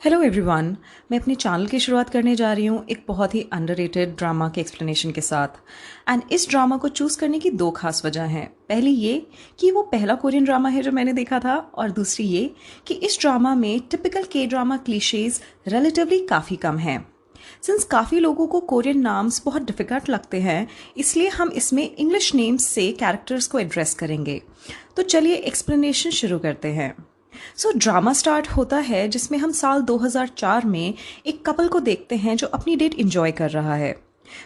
Hello everyone. मैं अपने channel की शुरुआत करने जा रही हूँ एक बहुत ही अंडररेटेड ड्रामा के एक्सप्लेनेशन के साथ। एंड इस ड्रामा को चूज़ करने की दो खास वजह हैं। पहली ये कि वो पहला कोरियन ड्रामा है जो मैंने देखा था, और दूसरी ये कि इस ड्रामा में टिपिकल के ड्रामा क्लीशेज रिलेटिवली काफ़ी कम हैं। सिंस काफ़ी लोगों को कोरियन नाम्स बहुत डिफ़िकल्ट लगते हैं, इसलिए हम इसमें इंग्लिश नेम्स से कैरेक्टर्स को एड्रेस करेंगे। तो चलिए एक्सप्लेनेशन शुरू करते हैं। ड्रामा स्टार्ट होता है जिसमें हम साल 2004 में एक कपल को देखते हैं जो अपनी डेट एंजॉय कर रहा है।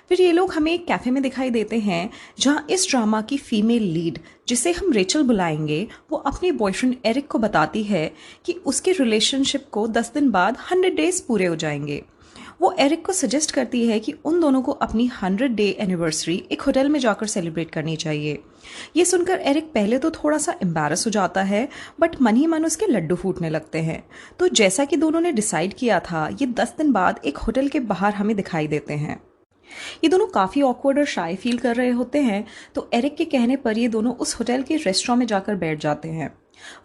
फिर ये लोग हमें एक कैफ़े में दिखाई देते हैं जहां इस ड्रामा की फीमेल लीड, जिसे हम रेचल बुलाएंगे, वो अपने बॉयफ्रेंड एरिक को बताती है कि उसके रिलेशनशिप को 10 दिन बाद 100 डेज पूरे हो जाएंगे। वो एरिक को सजेस्ट करती है कि उन दोनों को अपनी 100 डे एनिवर्सरी एक होटल में जाकर सेलिब्रेट करनी चाहिए। ये सुनकर एरिक पहले तो थोड़ा सा एम्बैरस हो जाता है, बट मन ही मन उसके लड्डू फूटने लगते हैं। तो जैसा कि दोनों ने डिसाइड किया था, ये 10 दिन बाद एक होटल के बाहर हमें दिखाई देते हैं। ये दोनों काफ़ी ऑकवर्ड और शाय फील कर रहे होते हैं, तो एरिक के कहने पर ये दोनों उस होटल के रेस्टोरेंट में जाकर बैठ जाते हैं।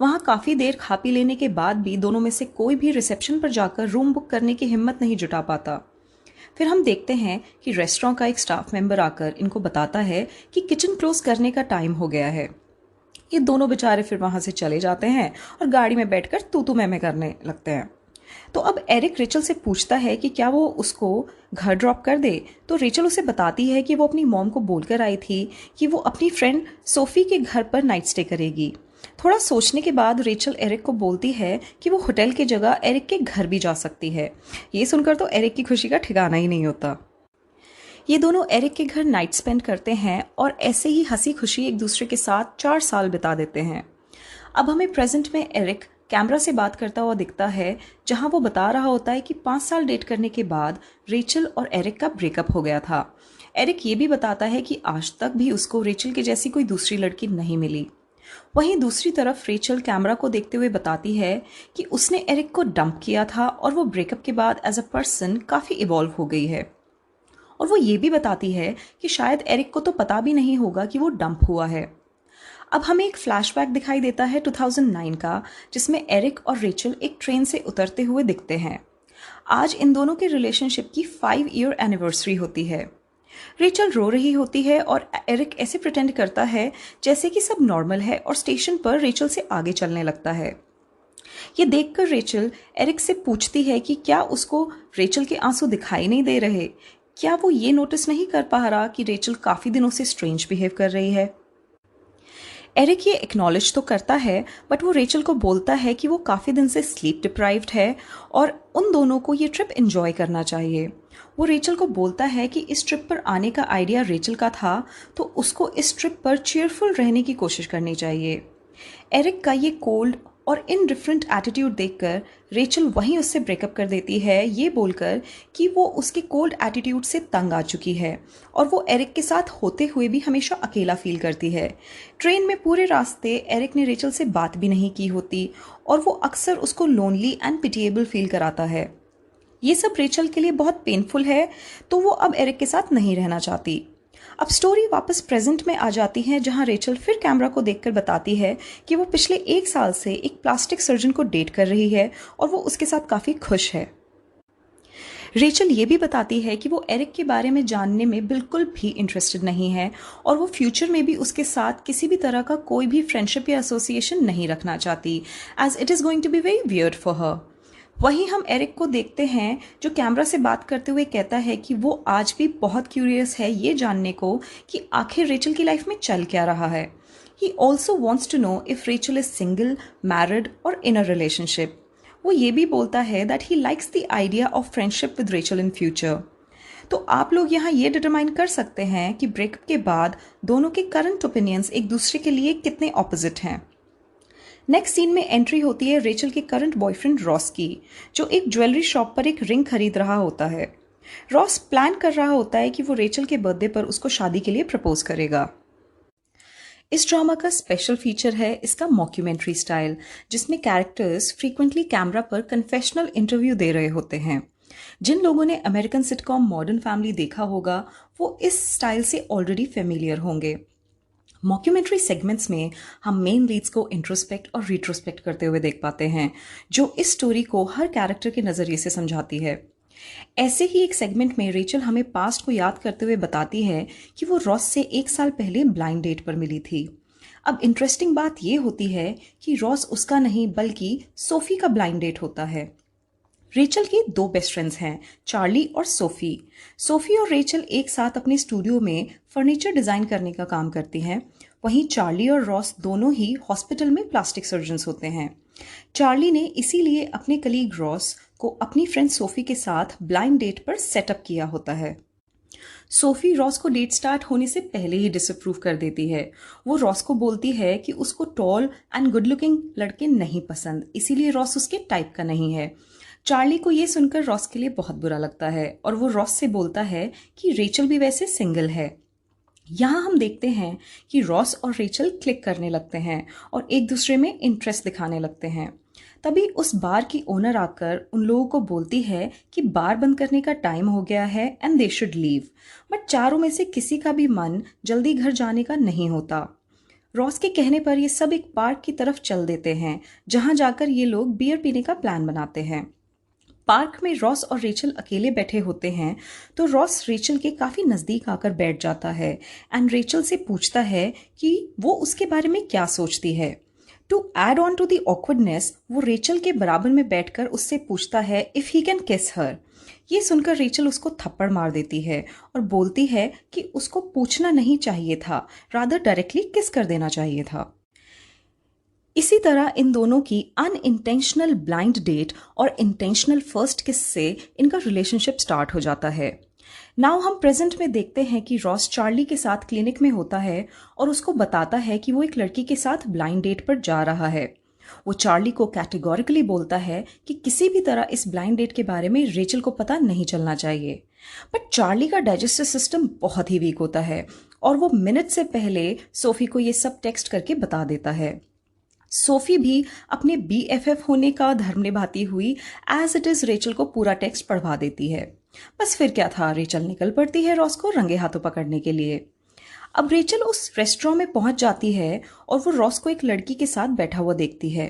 वहाँ काफ़ी देर खा पी लेने के बाद भी दोनों में से कोई भी रिसेप्शन पर जाकर रूम बुक करने की हिम्मत नहीं जुटा पाता। फिर हम देखते हैं कि रेस्टोरेंट का एक स्टाफ मेंबर आकर इनको बताता है कि किचन क्लोज करने का टाइम हो गया है। ये दोनों बेचारे फिर वहाँ से चले जाते हैं और गाड़ी में बैठकर तू मैं करने लगते हैं। तो अब एरिक रेचल से पूछता है कि क्या वो उसको घर ड्रॉप कर दे। तो रेचल उसे बताती है कि वो अपनी मॉम को बोलकर आई थी कि वो अपनी फ्रेंड सोफी के घर पर नाइट स्टे करेगी। थोड़ा सोचने के बाद रेचल एरिक को बोलती है कि वो होटल की जगह एरिक के घर भी जा सकती है। ये सुनकर तो एरिक की खुशी का ठिकाना ही नहीं होता। ये दोनों एरिक के घर नाइट स्पेंड करते हैं और ऐसे ही हंसी खुशी एक दूसरे के साथ 4 साल बिता देते हैं। अब हमें प्रेजेंट में एरिक कैमरा से बात करता हुआ दिखता है, जहां वो बता रहा होता है कि 5 साल डेट करने के बाद रेचल और एरिक का ब्रेकअप हो गया था। एरिक ये भी बताता है कि आज तक भी उसको रेचल के जैसी कोई दूसरी लड़की नहीं मिली। वहीं दूसरी तरफ रेचल कैमरा को देखते हुए बताती है कि उसने एरिक को डंप किया था और वो ब्रेकअप के बाद एज अ पर्सन काफ़ी इवॉल्व हो गई है। और वो ये भी बताती है कि शायद एरिक को तो पता भी नहीं होगा कि वो डंप हुआ है। अब हमें एक फ्लैशबैक दिखाई देता है 2009 का, जिसमें एरिक और रेचल एक ट्रेन से उतरते हुए दिखते हैं। आज इन दोनों के रिलेशनशिप की 5 ईयर एनिवर्सरी होती है। रेचल रो रही होती है और एरिक ऐसे प्रिटेंड करता है जैसे कि सब नॉर्मल है और स्टेशन पर रेचल से आगे चलने लगता है। ये देखकर रेचल एरिक से पूछती है कि क्या उसको रेचल के आंसू दिखाई नहीं दे रहे, क्या वो ये नोटिस नहीं कर पा रहा कि रेचल काफ़ी दिनों से स्ट्रेंज बिहेव कर रही है। एरिक ये एक्नॉलेज तो करता है, बट वो रेचल को बोलता है कि वो काफ़ी दिन से स्लीप डिप्राइव्ड है और उन दोनों को ये ट्रिप एंजॉय करना चाहिए। वो रेचल को बोलता है कि इस ट्रिप पर आने का आइडिया रेचल का था, तो उसको इस ट्रिप पर चीयरफुल रहने की कोशिश करनी चाहिए। एरिक का ये कोल्ड और इनडिफरेंट एटीट्यूड देखकर रेचल वहीं उससे ब्रेकअप कर देती है, ये बोलकर कि वो उसके कोल्ड एटीट्यूड से तंग आ चुकी है और वो एरिक के साथ होते हुए भी हमेशा अकेला फील करती है। ट्रेन में पूरे रास्ते एरिक ने रेचल से बात भी नहीं की होती और वो अक्सर उसको लोनली एंड पिटिएबल फील कराता है। ये सब रेचल के लिए बहुत पेनफुल है, तो वो अब एरिक के साथ नहीं रहना चाहती। अब स्टोरी वापस प्रेजेंट में आ जाती है, जहां रेचल फिर कैमरा को देखकर बताती है कि वो पिछले 1 साल से एक प्लास्टिक सर्जन को डेट कर रही है और वो उसके साथ काफ़ी खुश है। रेचल ये भी बताती है कि वो एरिक के बारे में जानने में बिल्कुल भी इंटरेस्टेड नहीं है और वो फ्यूचर में भी उसके साथ किसी भी तरह का कोई भी फ्रेंडशिप या एसोसिएशन नहीं रखना चाहती, as it is going to be very weird for her. वहीं हम एरिक को देखते हैं जो कैमरा से बात करते हुए कहता है कि वो आज भी बहुत क्यूरियस है ये जानने को कि आखिर रेचल की लाइफ में चल क्या रहा है। He also wants to know if Rachel is single, married और इन अ रिलेशनशिप। वो ये भी बोलता है that he likes the idea of friendship with Rachel in future. तो आप लोग यहाँ ये डिटरमाइन कर सकते हैं कि ब्रेकअप के बाद दोनों के करंट ओपिनियंस एक दूसरे के लिए कितने ऑपोजिट हैं। नेक्स्ट सीन में एंट्री होती है रेचल के करंट बॉयफ्रेंड रॉस की, जो एक ज्वेलरी शॉप पर एक रिंग खरीद रहा होता है। रॉस प्लान कर रहा होता है कि वो रेचल के बर्थडे पर उसको शादी के लिए प्रपोज करेगा। इस ड्रामा का स्पेशल फीचर है इसका मॉक्यूमेंट्री स्टाइल, जिसमें कैरेक्टर्स फ्रीक्वेंटली कैमरा पर कन्फेशनल इंटरव्यू दे रहे होते हैं। जिन लोगों ने अमेरिकन सिटकॉम मॉडर्न फैमिली देखा होगा, वो इस स्टाइल से ऑलरेडी फेमिलियर होंगे। मॉक्यूमेंट्री सेगमेंट्स में हम मेन लीड्स को इंट्रोस्पेक्ट और रिट्रोस्पेक्ट करते हुए देख पाते हैं, जो इस स्टोरी को हर कैरेक्टर के नज़रिए से समझाती है। ऐसे ही एक सेगमेंट में रेचल हमें पास्ट को याद करते हुए बताती है कि वो रॉस से 1 साल पहले ब्लाइंड डेट पर मिली थी। अब इंटरेस्टिंग बात यह होती है कि रॉस उसका नहीं बल्कि सोफी का ब्लाइंड डेट होता है। रेचल की 2 बेस्ट फ्रेंड्स हैं, चार्ली और सोफी। सोफी और रेचल एक साथ अपने स्टूडियो में फर्नीचर डिज़ाइन करने का काम करती हैं। वहीं चार्ली और रॉस दोनों ही हॉस्पिटल में प्लास्टिक सर्जन्स होते हैं। चार्ली ने इसीलिए अपने कलीग रॉस को अपनी फ्रेंड सोफी के साथ ब्लाइंड डेट पर सेटअप किया होता है। सोफी रॉस को डेट स्टार्ट होने से पहले ही डिसअप्रूव कर देती है। वो रॉस को बोलती है कि उसको टॉल एंड गुड लुकिंग लड़के नहीं पसंद, इसीलिए रॉस उसके टाइप का नहीं है। चार्ली को ये सुनकर रॉस के लिए बहुत बुरा लगता है और वो रॉस से बोलता है कि रेचल भी वैसे सिंगल है। यहाँ हम देखते हैं कि रॉस और रेचल क्लिक करने लगते हैं और एक दूसरे में इंटरेस्ट दिखाने लगते हैं। तभी उस बार की ओनर आकर उन लोगों को बोलती है कि बार बंद करने का टाइम हो गया है and they should leave. But चारों में से किसी का भी मन जल्दी घर जाने का नहीं होता। रॉस के कहने पर ये सब एक पार्क की तरफ चल देते हैं, जहां जाकर ये लोग बियर पीने का प्लान बनाते हैं। पार्क में रॉस और रेचल अकेले बैठे होते हैं तो रॉस रेचल के काफ़ी नज़दीक आकर बैठ जाता है एंड रेचल से पूछता है कि वो उसके बारे में क्या सोचती है। To add on to the awkwardness, वो रेचल के बराबर में बैठकर उससे पूछता है इफ़ ही कैन किस हर। ये सुनकर रेचल उसको थप्पड़ मार देती है और बोलती है कि उसको पूछना नहीं चाहिए था, रादर डायरेक्टली किस कर देना चाहिए था। इसी तरह इन दोनों की अनइंटेंशनल ब्लाइंड डेट और इंटेंशनल फर्स्ट किस से इनका रिलेशनशिप स्टार्ट हो जाता है। नाउ हम प्रेजेंट में देखते हैं कि रॉस चार्ली के साथ क्लिनिक में होता है और उसको बताता है कि वो एक लड़की के साथ ब्लाइंड डेट पर जा रहा है। वो चार्ली को कैटेगोरिकली बोलता है कि किसी भी तरह इस ब्लाइंड डेट के बारे में रेचल को पता नहीं चलना चाहिए। बट चार्ली का डाइजेस्टिव सिस्टम बहुत ही वीक होता है और वो मिनट से पहले सोफी को ये सब टेक्स्ट करके बता देता है। सोफी भी अपने BFF होने का धर्म निभाती हुई एज इट इज रेचल को पूरा टेक्स्ट पढ़वा देती है। बस फिर क्या था, रेचल निकल पड़ती है रॉस को रंगे हाथों पकड़ने के लिए। अब रेचल उस रेस्टोरेंट में पहुंच जाती है और वो रॉस को एक लड़की के साथ बैठा हुआ देखती है।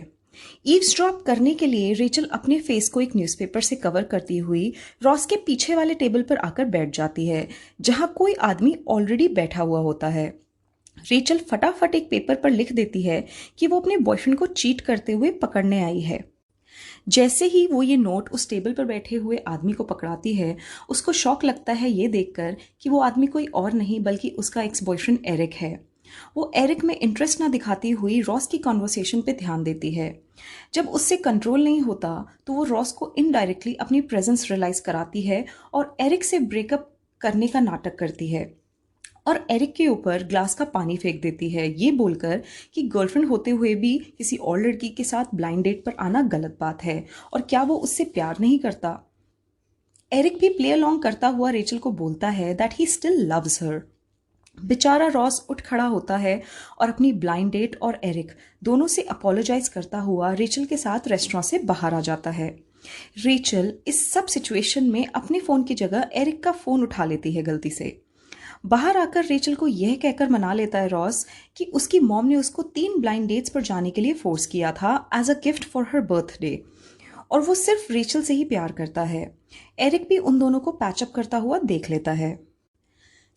ईव्सड्रॉप करने के लिए रेचल अपने फेस को एक न्यूज़पेपर से कवर करती हुई रॉस के पीछे वाले टेबल पर आकर बैठ जाती है, जहां कोई आदमी ऑलरेडी बैठा हुआ होता है। रेचल फटाफट एक पेपर पर लिख देती है कि वो अपने बॉयफ्रेंड को चीट करते हुए पकड़ने आई है। जैसे ही वो ये नोट उस टेबल पर बैठे हुए आदमी को पकड़ाती है, उसको शॉक लगता है ये देखकर कि वो आदमी कोई और नहीं बल्कि उसका एक्स बॉयफ्रेंड एरिक है। वो एरिक में इंटरेस्ट ना दिखाती हुई रॉस की कॉन्वर्सेशन पे ध्यान देती है। जब उससे कंट्रोल नहीं होता तो वो रॉस को इनडायरेक्टली अपनी प्रेजेंस रियलाइज कराती है और एरिक से ब्रेकअप करने का नाटक करती है और एरिक के ऊपर ग्लास का पानी फेंक देती है, ये बोलकर कि गर्लफ्रेंड होते हुए भी किसी और लड़की के साथ ब्लाइंड डेट पर आना गलत बात है और क्या वो उससे प्यार नहीं करता। एरिक भी प्ले अलोंग करता हुआ रेचल को बोलता है that he still loves her. बेचारा रॉस उठ खड़ा होता है और अपनी ब्लाइंड डेट और एरिक दोनों से अपोलोजाइज करता हुआ रेचल के साथ रेस्टोरेंट से बाहर आ जाता है। रेचल इस सब सिचुएशन में अपने फ़ोन की जगह एरिक का फ़ोन उठा लेती है गलती से। बाहर आकर रेचल को यह कहकर मना लेता है रॉस कि उसकी मॉम ने उसको 3 ब्लाइंड डेट्स पर जाने के लिए फोर्स किया था as a gift for her birthday और वो सिर्फ रेचल से ही प्यार करता है। एरिक भी उन दोनों को पैचअप करता हुआ देख लेता है।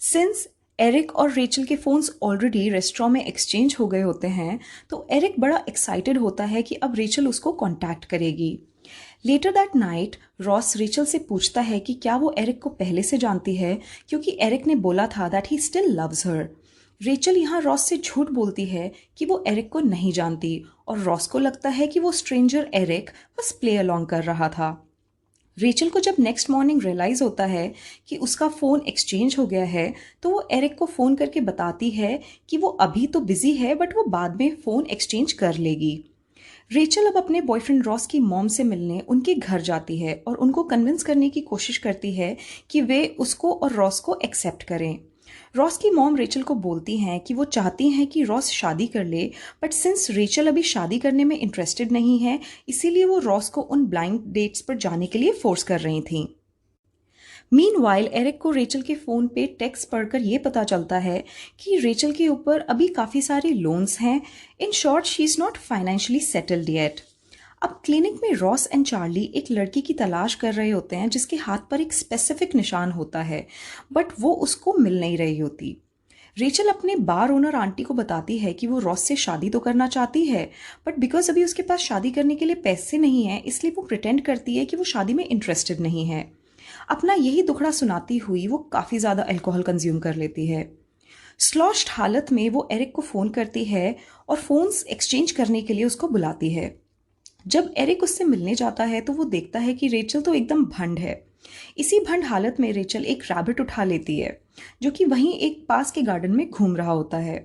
सिंस एरिक और रेचल के फोन्स ऑलरेडी रेस्टोरेंट में एक्सचेंज हो गए होते हैं तो एरिक बड़ा एक्साइटेड होता है कि अब रेचल उसको कांटेक्ट करेगी। Later that night Ross Rachel से पूछता है कि क्या वो एरिक को पहले से जानती है, क्योंकि एरिक ने बोला था that he still loves her. Rachel यहाँ रॉस से झूठ बोलती है कि वो एरिक को नहीं जानती और रॉस को लगता है कि वो स्ट्रेंजर एरिक बस प्ले अलोंग कर रहा था। रेचल को जब नेक्स्ट मॉर्निंग रियलाइज होता है कि उसका फ़ोन एक्सचेंज हो गया है तो वो एरिक को फ़ोन करके बताती है कि वो अभी तो बिजी है बट वो बाद में फ़ोन एक्सचेंज कर लेगी। रेचल अब अपने बॉयफ्रेंड रॉस की मॉम से मिलने उनके घर जाती है और उनको कन्विंस करने की कोशिश करती है कि वे उसको और रॉस को एक्सेप्ट करें। रॉस की मॉम रेचल को बोलती हैं कि वो चाहती हैं कि रॉस शादी कर ले, बट सिंस रेचल अभी शादी करने में इंटरेस्टेड नहीं है इसीलिए वो रॉस को उन ब्लाइंड डेट्स पर जाने के लिए फोर्स कर रही थी। मीनवाइल एरिक को रेचल के फ़ोन पे टेक्स्ट पढ़कर ये पता चलता है कि रेचल के ऊपर अभी काफ़ी सारे लोन्स हैं। In short she is not financially settled yet. अब क्लिनिक में रॉस एंड चार्ली एक लड़की की तलाश कर रहे होते हैं जिसके हाथ पर एक स्पेसिफिक निशान होता है, बट वो उसको मिल नहीं रही होती। रेचल अपने बार ओनर आंटी को बताती है कि वो रॉस से शादी तो करना चाहती है, बट बिकॉज अभी उसके पास शादी करने के लिए पैसे नहीं हैं, इसलिए वो प्रिटेंड करती है कि वो शादी में इंटरेस्टेड नहीं है। अपना यही दुखड़ा सुनाती हुई वो काफ़ी ज़्यादा अल्कोहल कंज्यूम कर लेती है। स्लॉश्ड हालत में वो एरिक को फ़ोन करती है और फ़ोन्स एक्सचेंज करने के लिए उसको बुलाती है। जब एरिक उससे मिलने जाता है तो वो देखता है कि रेचल तो एकदम भंड है। इसी भंड हालत में रेचल एक रैबिट उठा लेती है जो कि वहीं एक पास के गार्डन में घूम रहा होता है।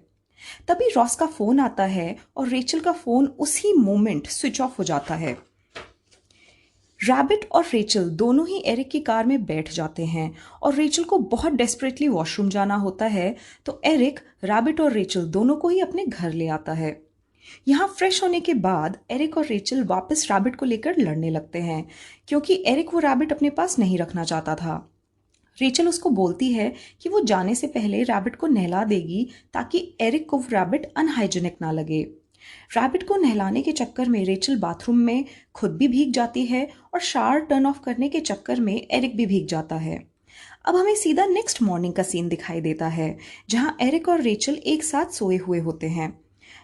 तभी रॉस का फ़ोन आता है और रेचल का फ़ोन उसी मोमेंट स्विच ऑफ हो जाता है। रैबिट और रेचल दोनों ही एरिक की कार में बैठ जाते हैं और रेचल को बहुत डेस्परेटली वॉशरूम जाना होता है, तो एरिक रैबिट और रेचल दोनों को ही अपने घर ले आता है। यहाँ फ्रेश होने के बाद एरिक और रेचल वापस रैबिट को लेकर लड़ने लगते हैं क्योंकि एरिक वो रैबिट अपने पास नहीं रखना चाहता था। रेचल उसको बोलती है कि वो जाने से पहले रैबिट को नहला देगी ताकि एरिक को रैबिट अनहाइजेनिक ना लगे। रैबिट को नहलाने के चक्कर में रेचल बाथरूम में खुद भी भीग जाती है और शावर टर्न ऑफ करने के चक्कर में एरिक भी भीग जाता है। अब हमें सीधा नेक्स्ट मॉर्निंग का सीन दिखाई देता है जहां एरिक और रेचल एक साथ सोए हुए होते हैं।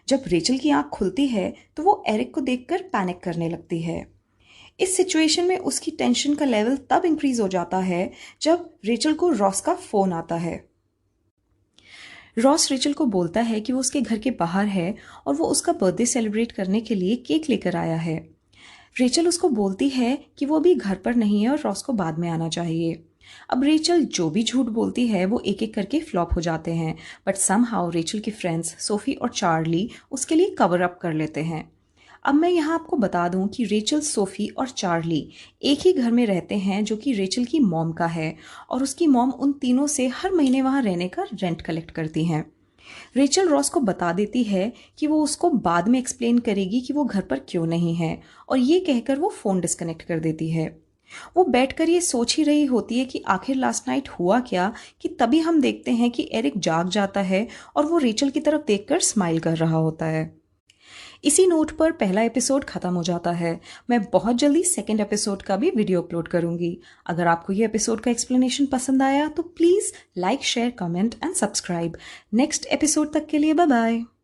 जब रेचल की आंख खुलती है तो वो एरिक को देखकर पैनिक करने लगती है। इस सिचुएशन में उसकी टेंशन का लेवल तब इंक्रीज हो जाता है जब रेचल को रॉस का फोन आता है। रॉस रेचल को बोलता है कि वो उसके घर के बाहर है और वो उसका बर्थडे सेलिब्रेट करने के लिए केक लेकर आया है। रेचल उसको बोलती है कि वो अभी घर पर नहीं है और रॉस को बाद में आना चाहिए। अब रेचल जो भी झूठ बोलती है वो एक एक करके फ्लॉप हो जाते हैं, बट समहाउ रेचल के फ्रेंड्स सोफी और चार्ली उसके लिए कवर अप कर लेते हैं। अब मैं यहाँ आपको बता दूं कि रेचल, सोफी और चार्ली एक ही घर में रहते हैं जो कि रेचल की मॉम का है और उसकी मॉम उन तीनों से हर महीने वहाँ रहने का रेंट कलेक्ट करती हैं। रेचल रॉस को बता देती है कि वो उसको बाद में एक्सप्लेन करेगी कि वो घर पर क्यों नहीं है, और ये कहकर वो फ़ोन डिस्कनेक्ट कर देती है। वो बैठकर ये सोच ही रही होती है कि आखिर लास्ट नाइट हुआ क्या, कि तभी हम देखते हैं कि एरिक जाग जाता है और वो रेचल की तरफ देखकर स्माइल कर रहा होता है। इसी नोट पर पहला एपिसोड खत्म हो जाता है। मैं बहुत जल्दी सेकेंड एपिसोड का भी वीडियो अपलोड करूंगी। अगर आपको ये एपिसोड का एक्सप्लेनेशन पसंद आया तो please like, share, comment and subscribe. Next episode तक के लिए बाय बाय।